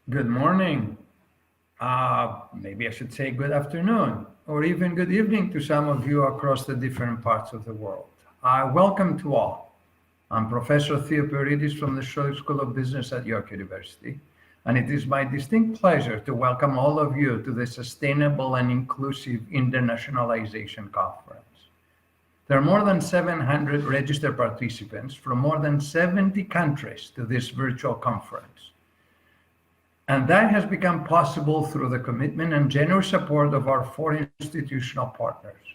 Good morning. Maybe I should say good afternoon or even good evening to some of you across the different parts of the world. Welcome to all. I'm Professor Theoperides from the Schiller School of Business at York University, and it is my distinct pleasure to welcome all of you to the Sustainable and Inclusive Internationalization Conference. There are more than 700 registered participants from more than 70 countries to this virtual conference. And that has become possible through the commitment and generous support of our four institutional partners: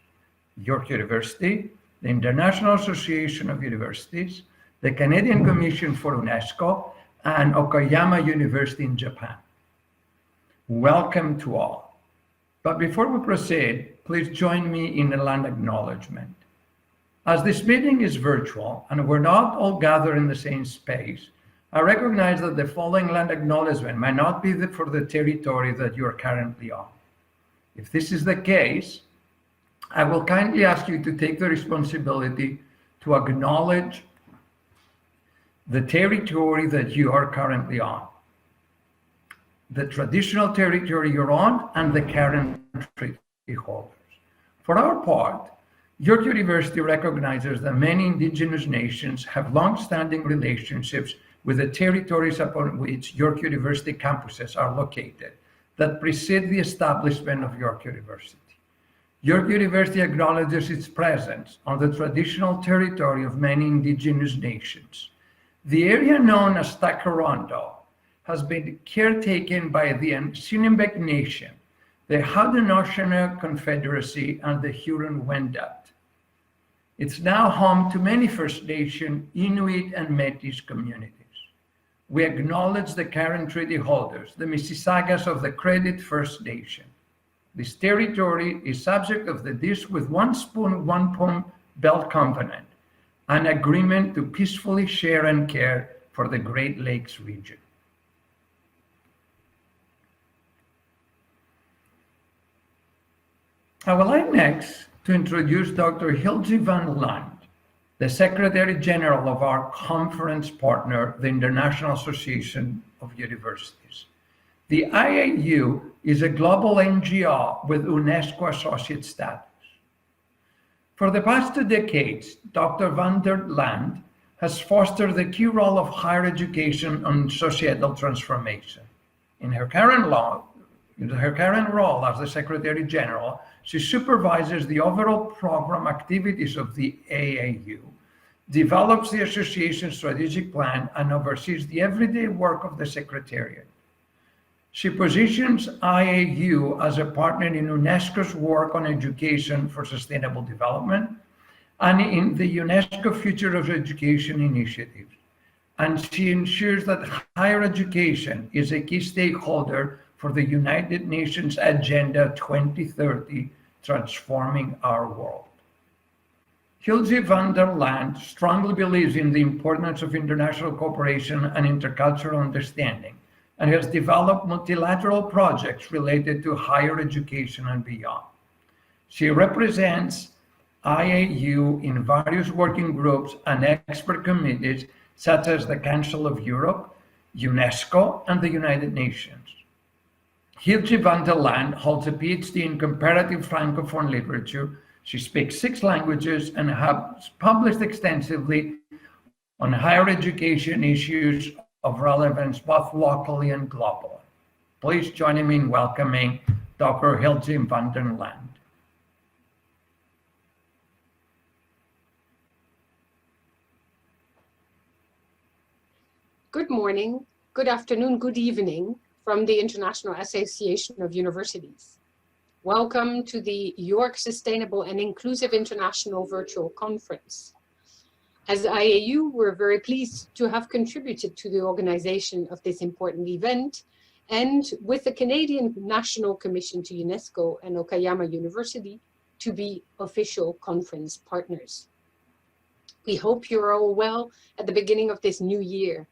York University, the International Association of Universities, the Canadian Commission for UNESCO, and Okayama University in Japan. Welcome to all. But before we proceed, please join me in a land acknowledgement. As this meeting is virtual and we're not all gathered in the same space, I recognize that the following land acknowledgement might not be for the territory that you are currently on. If this is the case, I will kindly ask you to take the responsibility to acknowledge the territory that you are currently on, the traditional territory you're on, and the current treaty holders. For our part, York University recognizes that many indigenous nations have long-standing relationships with the territories upon which York University campuses are located that precede the establishment of York University. York University acknowledges its presence on the traditional territory of many indigenous nations. The area known as Takarondo has been caretaken by the Sinembek Nation, the Haudenosaunee Confederacy, and the Huron-Wendat. It's now home to many First Nation, Inuit, and Métis communities. We acknowledge the current treaty holders, the Mississaugas of the Credit First Nation. This territory is subject of the Dish with One Spoon, One Palm Belt Covenant, an agreement to peacefully share and care for the Great Lakes region. I would like next to introduce Dr. Hilde van Land, the Secretary General of our conference partner, the International Association of Universities. The IAU is a global NGO with UNESCO associate status. For the past 2 decades, Dr. van der Land has fostered the key role of higher education on societal transformation. In her current role as the Secretary General, she supervises the overall program activities of the AAU, develops the association's strategic plan, and oversees the everyday work of the Secretariat. She positions IAU as a partner in UNESCO's work on education for sustainable development and in the UNESCO Future of Education initiative. And she ensures that higher education is a key stakeholder for the United Nations Agenda 2030, transforming our world. Hilde van der Land strongly believes in the importance of international cooperation and intercultural understanding, and has developed multilateral projects related to higher education and beyond. She represents IAU in various working groups and expert committees such as the Council of Europe, UNESCO, and the United Nations. Hilde van der Land holds a PhD in comparative Francophone literature. She speaks 6 languages and has published extensively on higher education issues of relevance both locally and globally. Please join me in welcoming Dr. Hilde van der Land. Good morning, good afternoon, good evening from the International Association of Universities. Welcome to the York Sustainable and Inclusive International Virtual Conference. As IAU, we're very pleased to have contributed to the organization of this important event, and with the Canadian National Commission to UNESCO and Okayama University to be official conference partners. We hope you're all well at the beginning of this new year.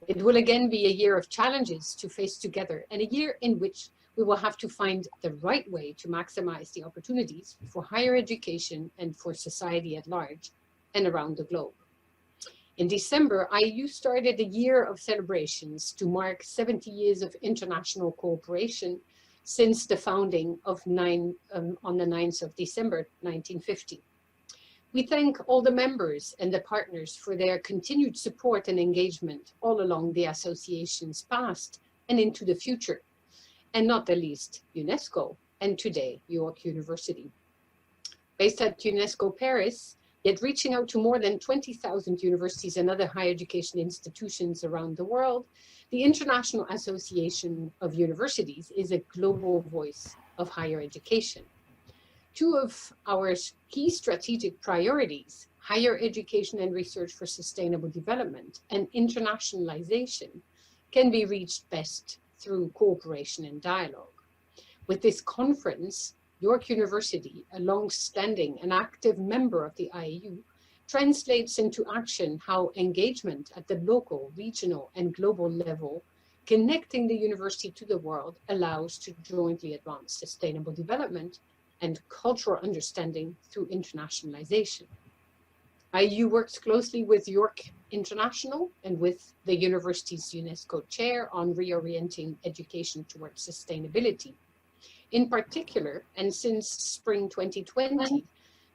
It will again be a year of challenges to face together, and a year in which we will have to find the right way to maximize the opportunities for higher education and for society at large and around the globe. In December, IU started a year of celebrations to mark 70 years of international cooperation since the founding of on the 9th of December 1950. We thank all the members and the partners for their continued support and engagement all along the association's past and into the future, and not the least UNESCO and today York University. Based at UNESCO Paris, yet reaching out to more than 20,000 universities and other higher education institutions around the world, the International Association of Universities is a global voice of higher education. Two of our key strategic priorities, higher education and research for sustainable development and internationalization, can be reached best through cooperation and dialogue. With this conference, York University, a long-standing and active member of the IAU, translates into action how engagement at the local, regional, and global level, connecting the university to the world, allows to jointly advance sustainable development and cultural understanding through internationalization. IU works closely with York International and with the university's UNESCO chair on reorienting education towards sustainability. In particular, and since spring 2020,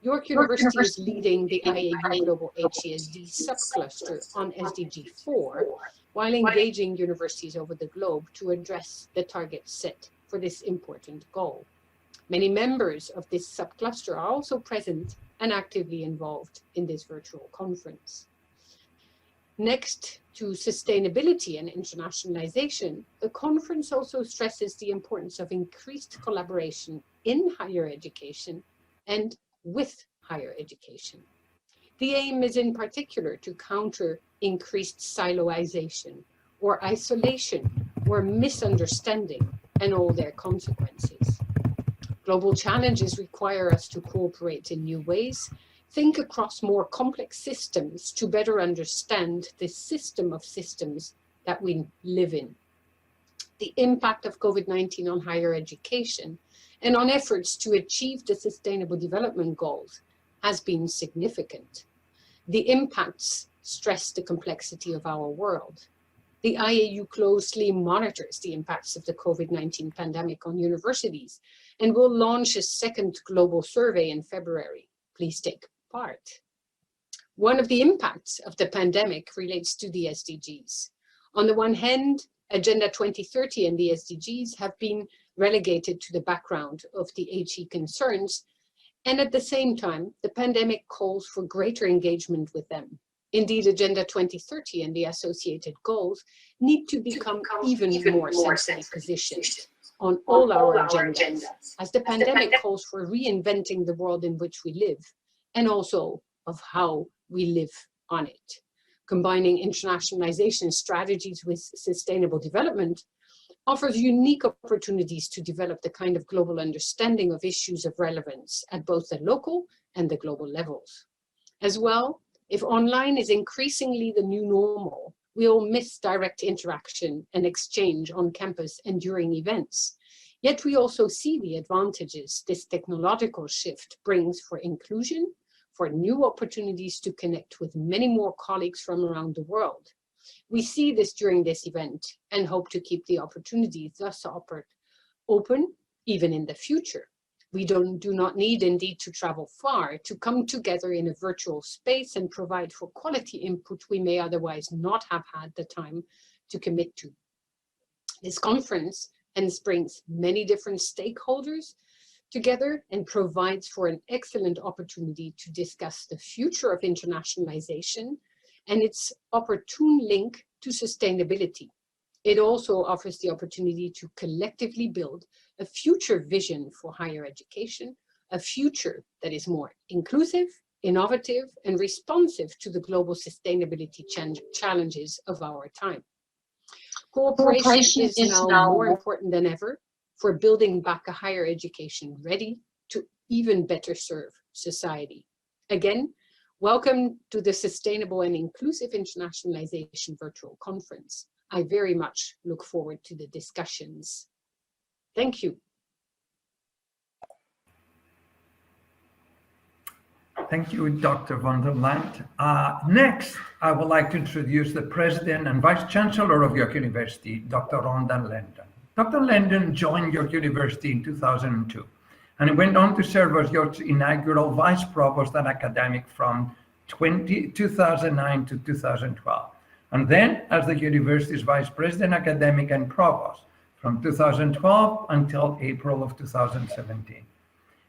York University is leading the IAU Global HESD subcluster on SDG 4, while engaging universities over the globe to address the targets set for this important goal. Many members of this subcluster are also present and actively involved in this virtual conference. Next to sustainability and internationalization, the conference also stresses the importance of increased collaboration in higher education and with higher education. The aim is in particular to counter increased siloization or isolation or misunderstanding and all their consequences. Global challenges require us to cooperate in new ways, think across more complex systems to better understand the system of systems that we live in. The impact of COVID-19 on higher education and on efforts to achieve the Sustainable Development Goals has been significant. The impacts stress the complexity of our world. The IAU closely monitors the impacts of the COVID-19 pandemic on universities and will launch a second global survey in February. Please take part. One of the impacts of the pandemic relates to the SDGs. On the one hand, Agenda 2030 and the SDGs have been relegated to the background of the HE concerns, and at the same time, the pandemic calls for greater engagement with them. Indeed, Agenda 2030 and the associated goals need to become even more centrally positioned on all our agendas, as the pandemic calls for reinventing the world in which we live, and also of how we live on it. Combining internationalization strategies with sustainable development offers unique opportunities to develop the kind of global understanding of issues of relevance at both the local and the global levels. As well, if online is increasingly the new normal, we'll miss direct interaction and exchange on campus and during events. Yet we also see the advantages this technological shift brings for inclusion, for new opportunities to connect with many more colleagues from around the world. We see this during this event and hope to keep the opportunities thus offered open even in the future. We do not need indeed to travel far to come together in a virtual space and provide for quality input we may otherwise not have had the time to commit to. This conference hence brings many different stakeholders together and provides for an excellent opportunity to discuss the future of internationalization and its opportune link to sustainability. It also offers the opportunity to collectively build a future vision for higher education, a future that is more inclusive, innovative, and responsive to the global sustainability challenges of our time. Cooperation is now more important than ever for building back a higher education ready to even better serve society. Again, welcome to the Sustainable and Inclusive Internationalization Virtual Conference. I very much look forward to the discussions. Thank you. Thank you, Dr. von der Land. Next, I would like to introduce the President and Vice Chancellor of York University, Dr. Rhonda Landon. Dr. Landon joined York University in 2002, and he went on to serve as York's inaugural Vice Provost and academic from 2009 to 2012, and then as the university's Vice President Academic and Provost from 2012 until April of 2017.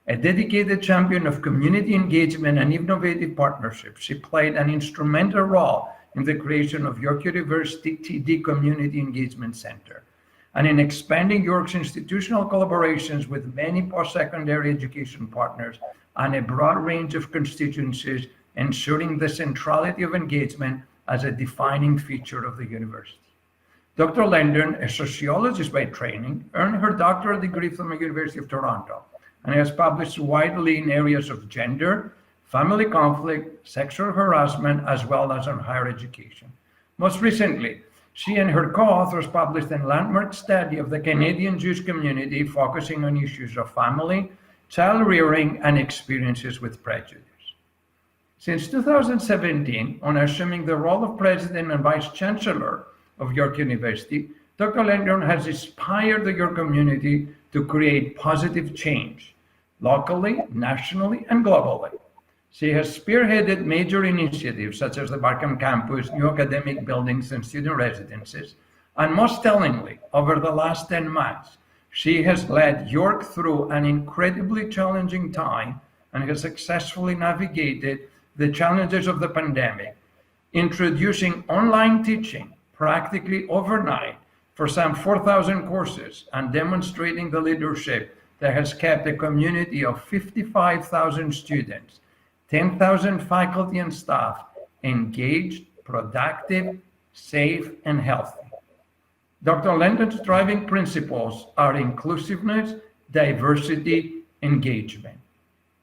A dedicated champion of community engagement and innovative partnerships, she played an instrumental role in the creation of York University TD Community Engagement Center and in expanding York's institutional collaborations with many post-secondary education partners and a broad range of constituencies, ensuring the centrality of engagement as a defining feature of the university. Dr. Landon, a sociologist by training, earned her doctoral degree from the University of Toronto and has published widely in areas of gender, family conflict, sexual harassment, as well as on higher education. Most recently, she and her co-authors published a landmark study of the Canadian Jewish community focusing on issues of family, child rearing, and experiences with prejudice. Since 2017, on assuming the role of President and Vice Chancellor of York University, Dr. Landon has inspired the York community to create positive change, locally, nationally, and globally. She has spearheaded major initiatives such as the Barkham campus, new academic buildings, and student residences. And most tellingly, over the last 10 months, she has led York through an incredibly challenging time and has successfully navigated the challenges of the pandemic, introducing online teaching practically overnight for some 4,000 courses and demonstrating the leadership that has kept a community of 55,000 students, 10,000 faculty and staff engaged, productive, safe, and healthy. Dr. Landon's driving principles are inclusiveness, diversity, engagement.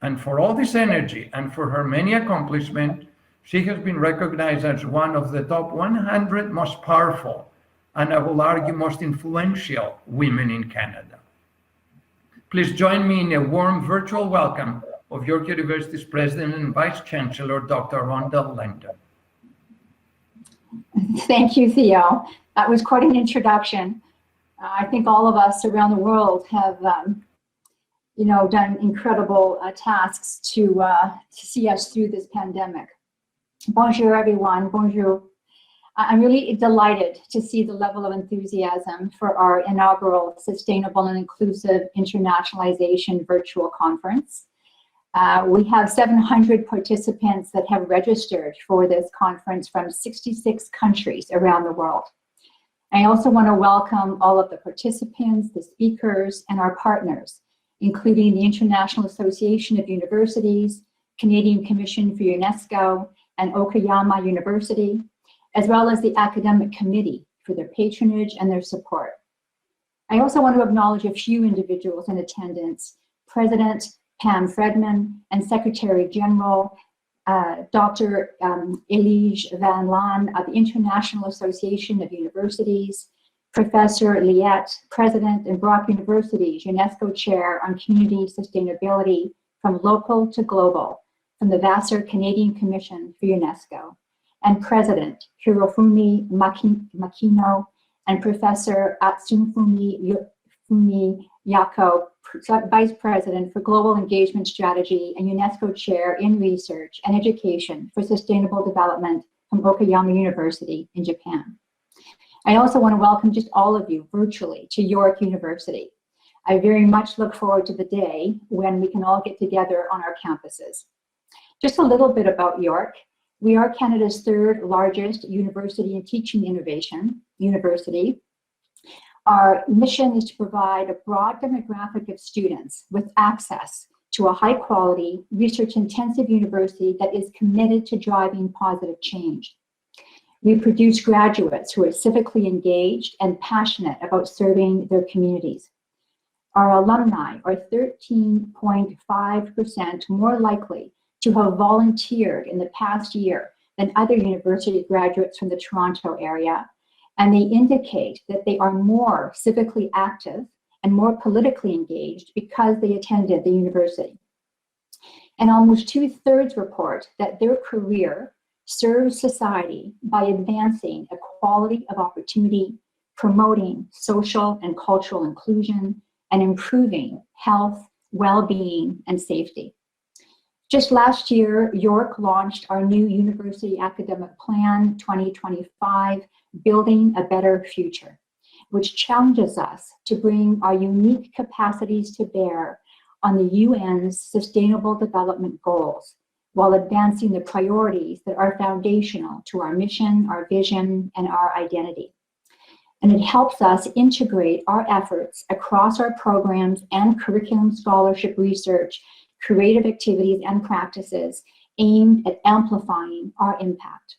And for all this energy and for her many accomplishments, she has been recognized as one of the top 100 most powerful, and I will argue most influential women in Canada. Please join me in a warm virtual welcome of York University's President and Vice Chancellor, Dr. Rhonda Landon. Thank you, Theo. That was quite an introduction. I think all of us around the world have, done incredible tasks to see us through this pandemic. Bonjour, everyone. Bonjour. I'm really delighted to see the level of enthusiasm for our inaugural Sustainable and Inclusive Internationalization virtual conference. We have 700 participants that have registered for this conference from 66 countries around the world. I also want to welcome all of the participants, the speakers, and our partners, including the International Association of Universities, Canadian Commission for UNESCO, and Okayama University, as well as the academic committee for their patronage and their support. I also want to acknowledge a few individuals in attendance: President Pam Fredman and Secretary General Dr. Elige Van Laan of the International Association of Universities, Professor Liette, President and Brock University's UNESCO Chair on Community Sustainability from Local to Global from the Vassar Canadian Commission for UNESCO, and President Hirofumi Makino and Professor Atsunfumi Yako, Vice President for Global Engagement Strategy and UNESCO Chair in Research and Education for Sustainable Development from Okayama University in Japan. I also want to welcome just all of you virtually to York University. I very much look forward to the day when we can all get together on our campuses. Just a little bit about York. We are Canada's third largest university and teaching university. Our mission is to provide a broad demographic of students with access to a high quality, research intensive university that is committed to driving positive change. We produce graduates who are civically engaged and passionate about serving their communities. Our alumni are 13.5% more likely to have volunteered in the past year than other university graduates from the Toronto area, and they indicate that they are more civically active and more politically engaged because they attended the university. And almost 2/3 report that their career serves society by advancing equality of opportunity, promoting social and cultural inclusion, and improving health, well-being, and safety. Just last year, York launched our new University Academic Plan 2025, Building a Better Future, which challenges us to bring our unique capacities to bear on the UN's Sustainable Development Goals, while advancing the priorities that are foundational to our mission, our vision, and our identity. And it helps us integrate our efforts across our programs and curriculum, scholarship, research, creative activities, and practices aimed at amplifying our impact.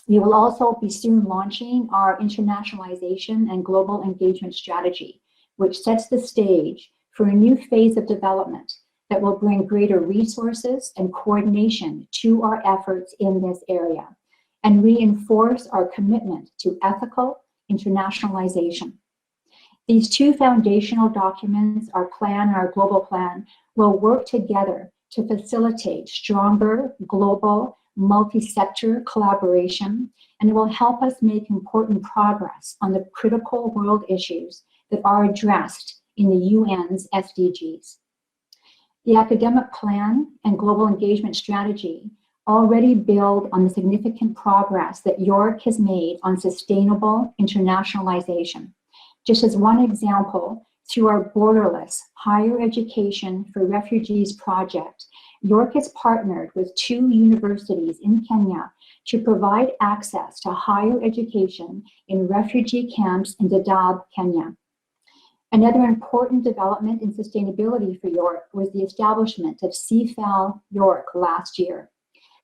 We will also be soon launching our internationalization and global engagement strategy, which sets the stage for a new phase of development that will bring greater resources and coordination to our efforts in this area and reinforce our commitment to ethical internationalization. These two foundational documents, our plan and our global plan, will work together to facilitate stronger global multi-sector collaboration, and it will help us make important progress on the critical world issues that are addressed in the UN's SDGs. The academic plan and global engagement strategy already build on the significant progress that York has made on sustainable internationalization. Just as one example, through our borderless Higher Education for Refugees project, York has partnered with 2 universities in Kenya to provide access to higher education in refugee camps in Dadaab, Kenya. Another important development in sustainability for York was the establishment of CFAL York last year.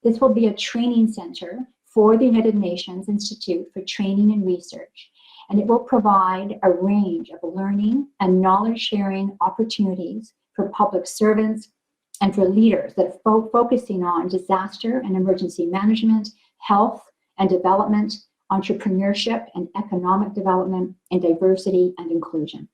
This will be a training center for the United Nations Institute for Training and Research, and it will provide a range of learning and knowledge sharing opportunities for public servants and for leaders that focusing on disaster and emergency management, health and development, entrepreneurship and economic development, and diversity and inclusion.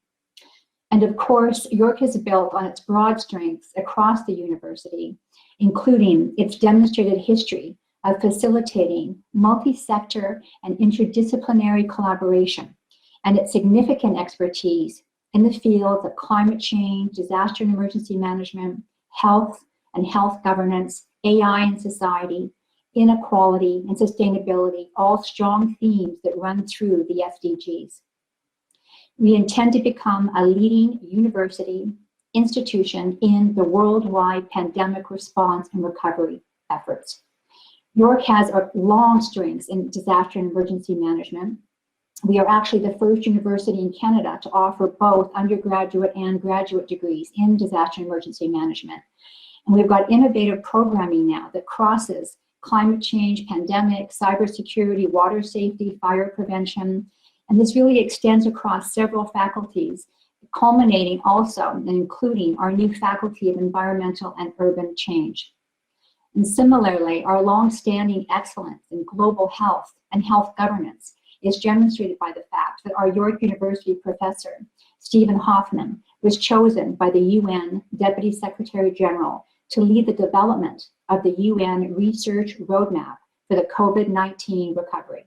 And of course, York has built on its broad strengths across the university, including its demonstrated history of facilitating multi-sector and interdisciplinary collaboration, and its significant expertise in the fields of climate change, disaster and emergency management, health and health governance, AI and society, inequality and sustainability, all strong themes that run through the SDGs. We intend to become a leading university institution in the worldwide pandemic response and recovery efforts. York has a long strengths in disaster and emergency management. We are actually the first university in Canada to offer both undergraduate and graduate degrees in disaster and emergency management. And we've got innovative programming now that crosses climate change, pandemic, cybersecurity, water safety, fire prevention. And this really extends across several faculties, culminating also and including our new Faculty of Environmental and Urban Change. And similarly, our long-standing excellence in global health and health governance is demonstrated by the fact that our York University professor, Stephen Hoffman, was chosen by the UN Deputy Secretary General to lead the development of the UN research roadmap for the COVID-19 recovery.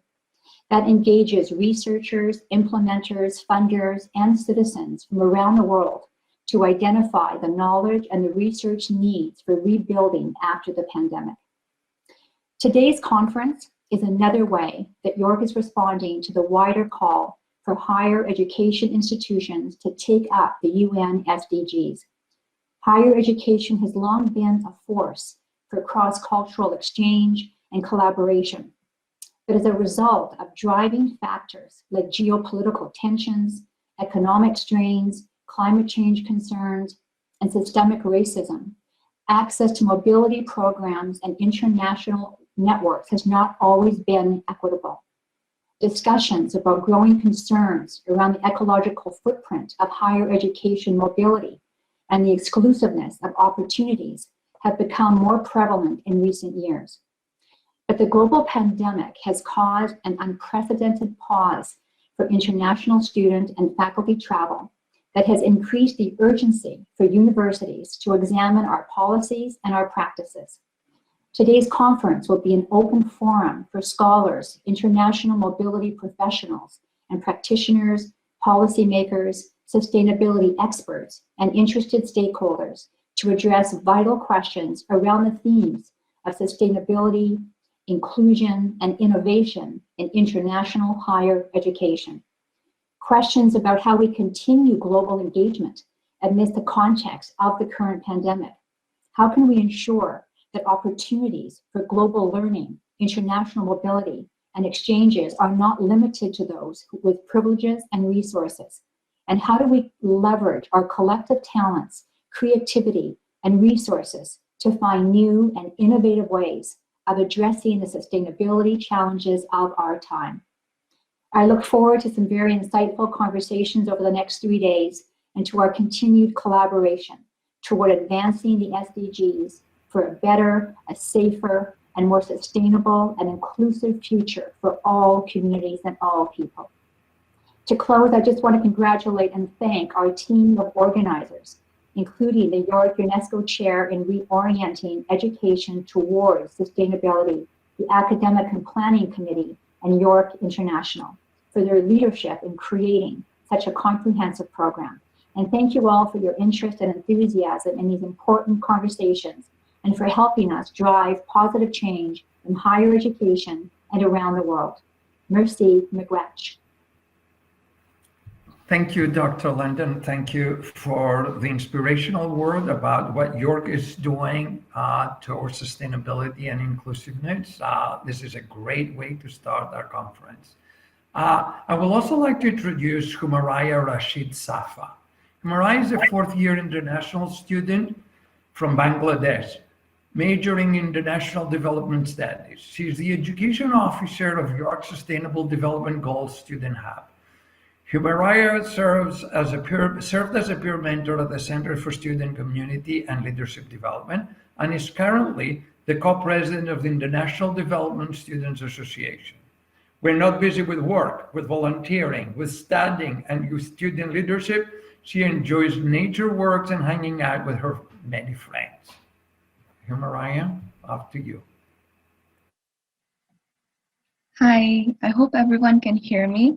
That engages researchers, implementers, funders, and citizens from around the world to identify the knowledge and the research needs for rebuilding after the pandemic. Today's conference is another way that York is responding to the wider call for higher education institutions to take up the UN SDGs. Higher education has long been a force for cross-cultural exchange and collaboration. But as a result of driving factors like geopolitical tensions, economic strains, climate change concerns, and systemic racism, access to mobility programs and international networks has not always been equitable. Discussions about growing concerns around the ecological footprint of higher education mobility and the exclusiveness of opportunities have become more prevalent in recent years. But the global pandemic has caused an unprecedented pause for international student and faculty travel that has increased the urgency for universities to examine our policies and our practices. Today's conference will be an open forum for scholars, international mobility professionals, and practitioners, policymakers, sustainability experts, and interested stakeholders to address vital questions around the themes of sustainability, inclusion, and innovation in international higher education. Questions about how we continue global engagement amidst the context of the current pandemic. How can we ensure that opportunities for global learning, international mobility, and exchanges are not limited to those with privileges and resources? And how do we leverage our collective talents, creativity, and resources to find new and innovative ways of addressing the sustainability challenges of our time? I look forward to some very insightful conversations over the next 3 days and to our continued collaboration toward advancing the SDGs for a better, a safer, and more sustainable and inclusive future for all communities and all people. To close, I just want to congratulate and thank our team of organizers, including the York UNESCO Chair in Reorienting Education Towards Sustainability, the Academic and Planning Committee, and York International, for their leadership in creating such a comprehensive program. And thank you all for your interest and enthusiasm in these important conversations and for helping us drive positive change in higher education and around the world. Merci, miigwech. Thank you, Dr. London. Thank you for the inspirational word about what York is doing towards sustainability and inclusiveness. This is a great way to start our conference. I would also like to introduce Humaraya Rashid Safa. Humaraya is a fourth-year international student from Bangladesh, majoring in international development studies. She's the education officer of York Sustainable Development Goals Student Hub. Humaraya served as a peer mentor at the Center for Student Community and Leadership Development and is currently the co-president of the International Development Students Association. We're not busy with work, with volunteering, with studying, and with student leadership. She enjoys nature walks and hanging out with her many friends. Humaraya, off to you. Hi, I hope everyone can hear me.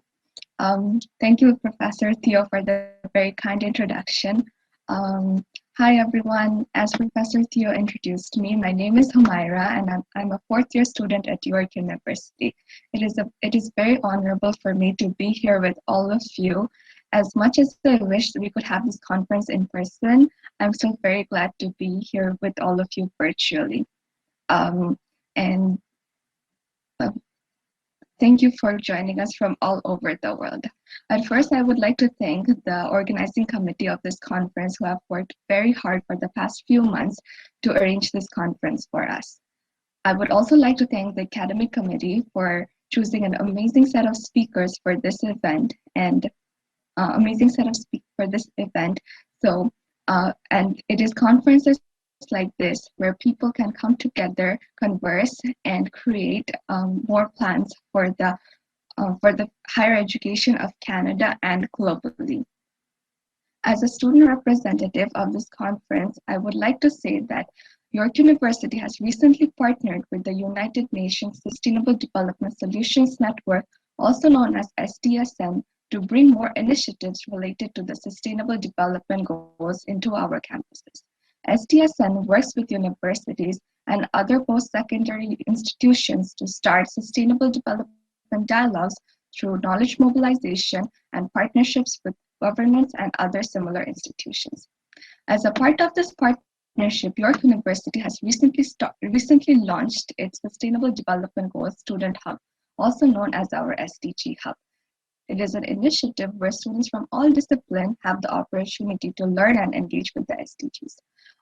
Thank you, Professor Theo, for the very kind introduction. Hi, everyone. As Professor Theo introduced me, my name is Humaira, and I'm a fourth-year student at York University. It is very honorable for me to be here with all of you. As much as I wish we could have this conference in person, I'm still very glad to be here with all of you virtually. Thank you for joining us from all over the world. At first, I would like to thank the organizing committee of this conference who have worked very hard for the past few months to arrange this conference for us. I would also like to thank the academic committee for choosing an amazing set of speakers for this event and and it is conferences like this where people can come together, converse, and create more plans for the higher education of Canada and globally. As a student representative of this conference, I would like to say that York University has recently partnered with the United Nations Sustainable Development Solutions Network, also known as SDSN, to bring more initiatives related to the Sustainable Development Goals into our campuses. SDSN works with universities and other post-secondary institutions to start sustainable development dialogues through knowledge mobilization and partnerships with governments and other similar institutions. As a part of this partnership, York University has recently launched its Sustainable Development Goals Student Hub, also known as our SDG Hub. It is an initiative where students from all disciplines have the opportunity to learn and engage with the SDGs.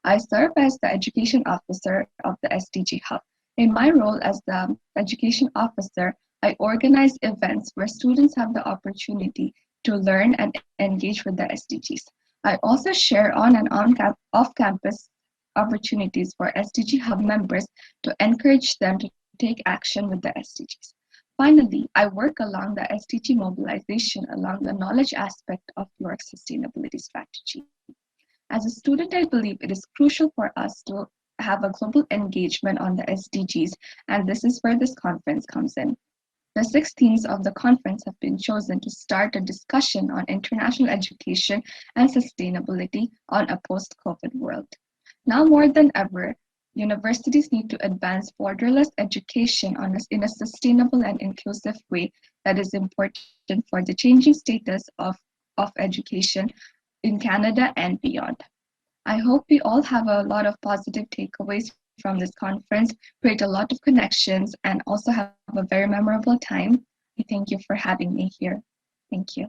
I serve as the education officer of the SDG Hub. In my role as the education officer, I organize events where students have the opportunity to learn and engage with the SDGs. I also share on and off-campus opportunities for SDG Hub members to encourage them to take action with the SDGs. Finally, I work along the SDG mobilization along the knowledge aspect of York's sustainability strategy. As a student, I believe it is crucial for us to have a global engagement on the SDGs, and this is where this conference comes in. The 6 themes of the conference have been chosen to start a discussion on international education and sustainability on a post-COVID world. Now more than ever, universities need to advance borderless education in a sustainable and inclusive way that is important for the changing status of education in Canada and beyond. I hope we all have a lot of positive takeaways from this conference, create a lot of connections, and also have a very memorable time. I thank you for having me here. Thank you.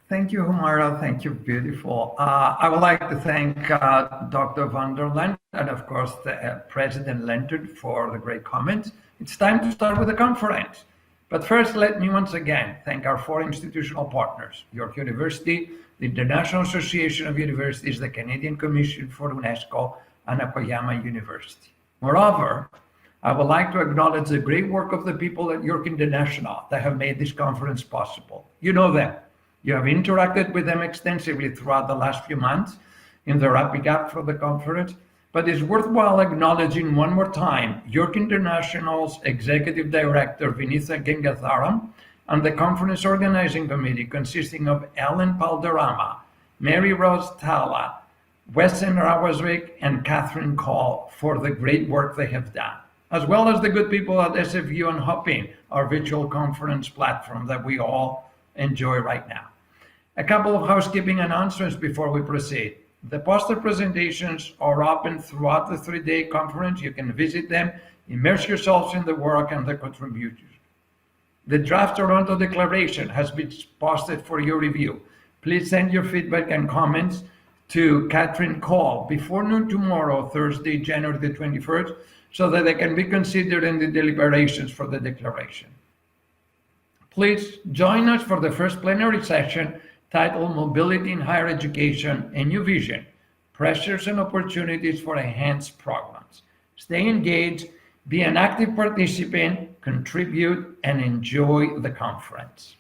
Thank you, Humara. Thank you. Beautiful. I would like to thank Dr. van der Lent and, of course, the President Leonard for the great comments. It's time to start with the conference. But first, let me once again thank our 4 institutional partners, York University, the International Association of Universities, the Canadian Commission for UNESCO, and Okayama University. Moreover, I would like to acknowledge the great work of the people at York International that have made this conference possible. You know them. You have interacted with them extensively throughout the last few months in the wrapping up for the conference, but it's worthwhile acknowledging one more time York International's Executive Director, Vinitha Gangatharam, and the conference organizing committee consisting of Ellen Palderama, Mary Rose Tala, Weston Rawaswick, and Catherine Call for the great work they have done, as well as the good people at SFU and Hopin, our virtual conference platform that we all enjoy right now. A couple of housekeeping announcements before we proceed. The poster presentations are open throughout the 3-day conference. You can visit them, immerse yourselves in the work and the contributions. The draft Toronto Declaration has been posted for your review. Please send your feedback and comments to Catherine Call before noon tomorrow, Thursday, January the 21st, so that they can be considered in the deliberations for the declaration. Please join us for the first plenary session titled Mobility in Higher Education, a New Vision, Pressures and Opportunities for Enhanced Programs. Stay engaged, be an active participant, contribute, and enjoy the conference.